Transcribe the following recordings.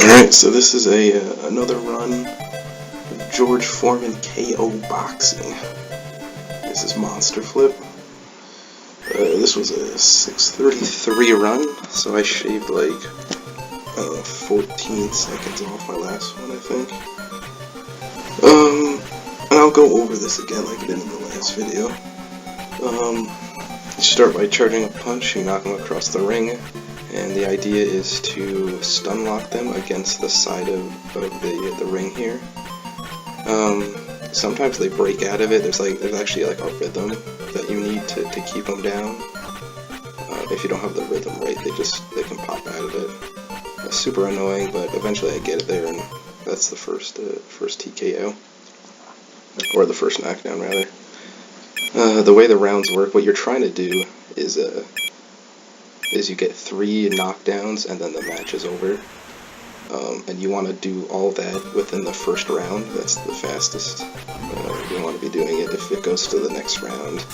Alright, so this is another run of George Foreman KO Boxing. This is Monster Flip. This was a 6:33 run, so I shaved like 14 seconds off my last one, I think. And I'll go over this again like I did in the last video. You start by charging a punch, you knock them across the ring, and the idea is to stun lock them against the side of the ring here. Sometimes they break out of it. There's actually like a rhythm that you need to keep them down. If you don't have the rhythm right, they can pop out of it. That's super annoying, but eventually I get it there, and that's the first TKO, or the first knockdown rather. The way the rounds work, what you're trying to do is you get 3 knockdowns and then the match is over. And you want to do all that within the first round. That's the fastest. You don't want to be doing it if it goes to the next round.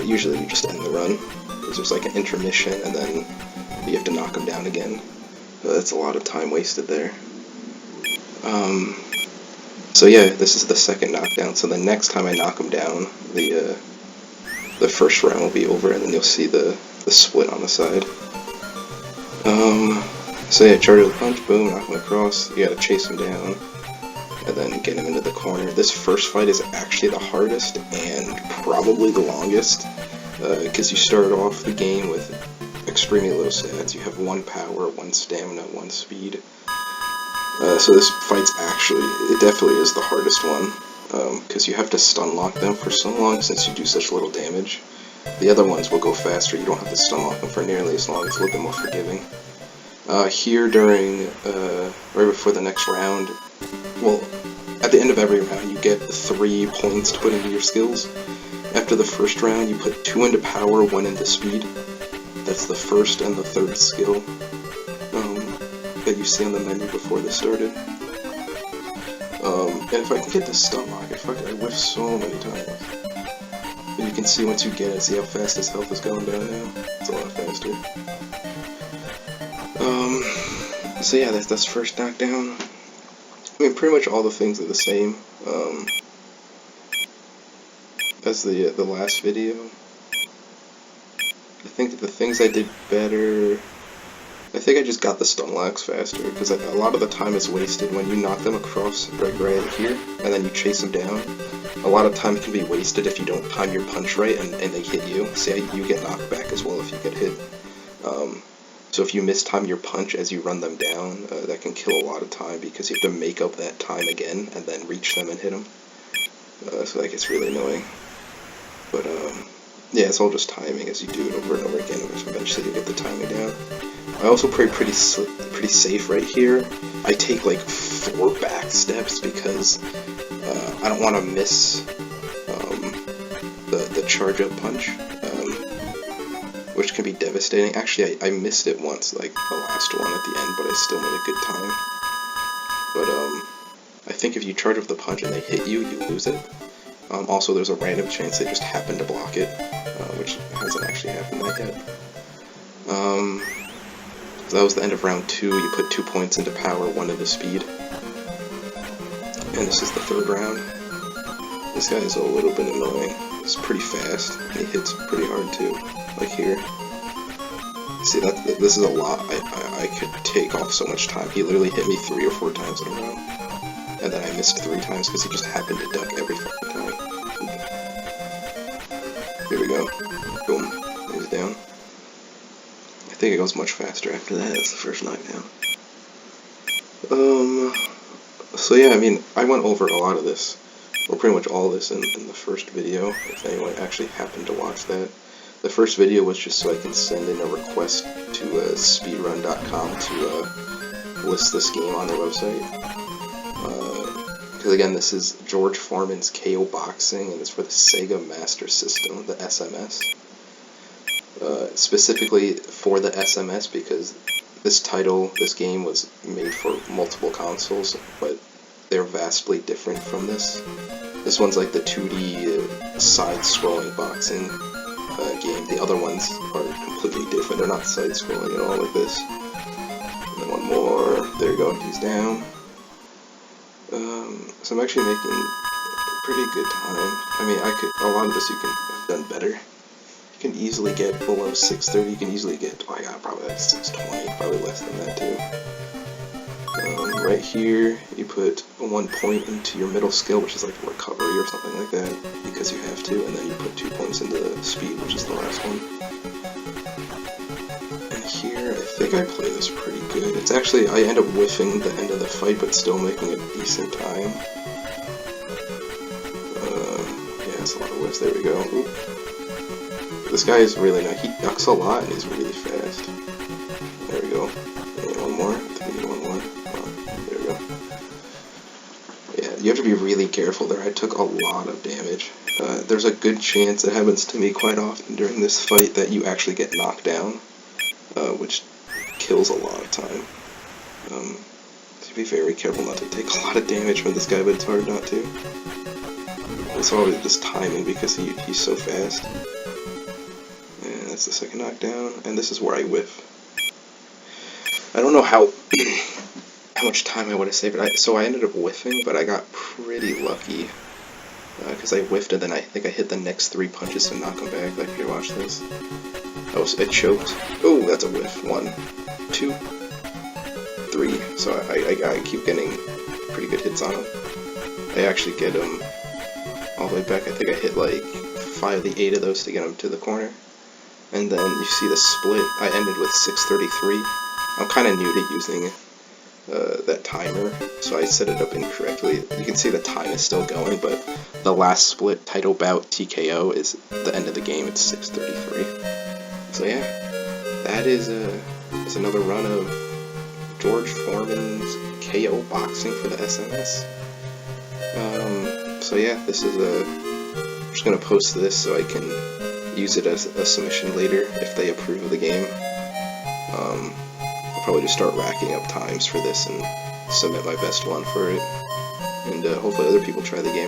Usually you just end the run, because there's like an intermission and then you have to knock them down again. That's a lot of time wasted there. So yeah, this is the second knockdown, so the next time I knock them down, the first round will be over, and then you'll see the split on the side. So yeah, charge with a punch, boom, knock him across, you gotta chase him down, and then get him into the corner. This first fight is actually the hardest, and probably the longest, because you start off the game with extremely low stats. You have 1 power, 1 stamina, 1 speed. So this fight's it definitely is the hardest one, because you have to stun lock them for so long since you do such little damage. The other ones will go faster, you don't have to stun lock them for nearly as long, it's a little bit more forgiving. Here during, right before the next round, well, at the end of every round you get 3 points to put into your skills. After the first round you put 2 into power, 1 into speed. That's the first and the third skill that you see on the menu before this started. And if I can get this stun lock, I whiff so many times. But you can see once you get it, see how fast his health is going down now? It's a lot faster. So yeah, that's first knockdown. I mean, pretty much all the things are the same as the last video. I think that the things I did better, I think I just got the stun locks faster, because a lot of the time is wasted when you knock them across right here, and then you chase them down. A lot of time can be wasted if you don't time your punch right and they hit you. See, you get knocked back as well if you get hit. So if you mistime your punch as you run them down, that can kill a lot of time, because you have to make up that time again and then reach them and hit them. So that gets really annoying. But yeah, it's all just timing as you do it over and over again. Eventually you get the timing down. I also play pretty safe right here. I take like 4 back steps because I don't want to miss the charge up punch, which can be devastating. Actually, I missed it once, like the last one at the end, but I still made a good time. But I think if you charge up the punch and they hit you, you lose it. Also, there's a random chance they just happen to block it, which hasn't actually happened yet. So that was the end of round 2. You put 2 points into power, 1 into speed. And this is the third round. This guy is a little bit annoying. He's pretty fast, and he hits pretty hard too, like here. See, this is a lot. I could take off so much time. He literally hit me 3 or 4 times in a row. And then I missed 3 times because he just happened to duck every fucking time. Here we go. Boom. He's down. I think it goes much faster after that. That's the first knockdown. So yeah, I mean, I went over a lot of this, or pretty much all this in the first video, if anyone actually happened to watch that. The first video was just so I can send in a request to Speedrun.com to list this game on their website. Because again, this is George Foreman's KO Boxing, and it's for the Sega Master System, the SMS. Specifically for the SMS, because this game was made for multiple consoles, but they're vastly different from this. This one's like the 2D side-scrolling boxing game. The other ones are completely different. They're not side-scrolling at all like this. And then one more. There we go, he's down. So I'm actually making pretty good time. I mean, a lot of this you can have done better. You can easily get below 630, you can easily get, oh, I got probably like 620, probably less than that too. Right here, you put 1 point into your middle skill, which is like recovery or something like that, because you have to, and then you put 2 points into speed, which is the last one. And here, I think I play this pretty good. It's actually, I end up whiffing the end of the fight, but still making a decent time. Yeah, it's a lot of whiffs, there we go. Oop. This guy is really nice, he ducks a lot, and he's really fast. There we go. And one more, I think we need one more. There we go. Yeah, you have to be really careful there. I took a lot of damage. There's a good chance, it happens to me quite often during this fight, that you actually get knocked down, which kills a lot of time. So be very careful not to take a lot of damage from this guy, but it's hard not to. It's always this timing because he's so fast. And that's the second knockdown, and this is where I whiff. I don't know how much time I would have saved, so I ended up whiffing, but I got pretty lucky, because I whiffed and then I think I hit the next 3 punches to knock him back. Like, here, watch this. Oh, it choked. Oh, that's a whiff. 1, 2, 3. So I keep getting pretty good hits on him. I actually get him all the way back. I think I hit like 5 of the 8 of those to get him to the corner. And then you see the split. I ended with 633. I'm kind of new to using that timer, so I set it up incorrectly. You can see the time is still going, but the last split title bout TKO is the end of the game. It's 633. So yeah, that is another run of George Foreman's KO Boxing for the SMS. So yeah, this is I'm just gonna post this so I can use it as a submission later if they approve of the game. I'll probably just start racking up times for this and submit my best one for it, and hopefully other people try the game.